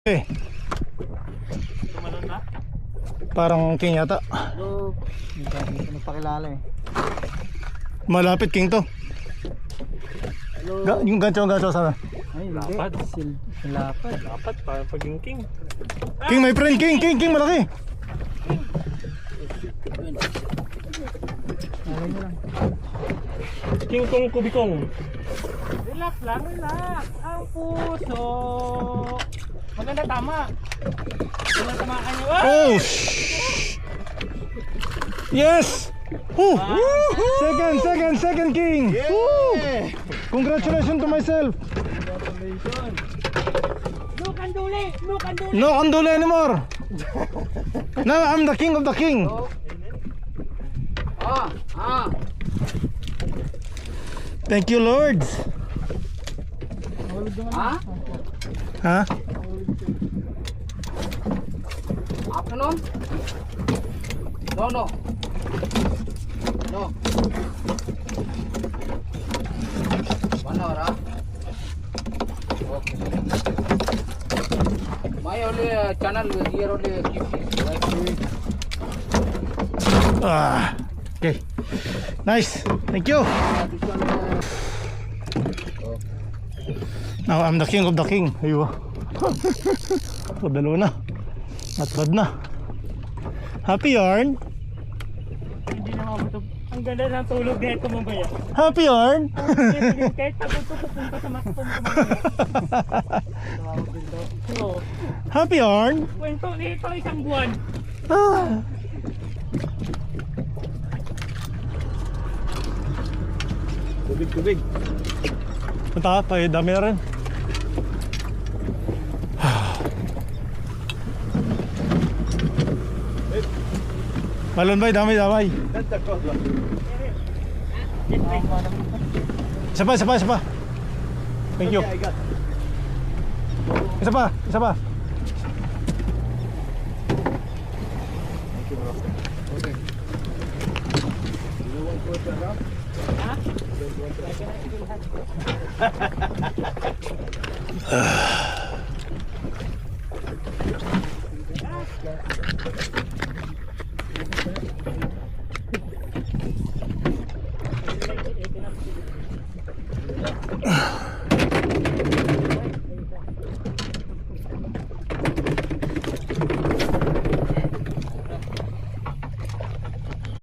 Tumalon na? Parang king yata. Hello. Hindi ko napakilala eh. Malapit king to. Hello. Yung gancho sana. Ay, hindi. Lapad. Lapad. Dapat parang paging king. King my friend, king malaki. Alay mo lang. King kong kubikong. Relax lang, relax. Ang puso. Maganda, tama. Kung natamaan nyo. Oh! Yes! Woo! Second king! Woo! Congratulations to myself! Congratulations. No kanduli! No kanduli! No kanduli anymore! Now I'm the king of the king! Thank you, Lord! Ha? Afternoon? No. No. 1 hour, huh? Okay. My only channel here only keep this. Okay. Nice. Thank you. This one, Now I'm the king of the king. Ayun. So, dalawa na. Not bad na. Happy yarn? Hindi na mabutog. Ang ganda ng tulog nito mamaya. Happy yarn? Kahit pagod ko pupunta sa matpong so, Happy yarn? kwento nito isang buwan. Ah. Tubig. Punta ka pa, dami na rin. Malon bay, dami. Isa pa. Thank you. Isa pa.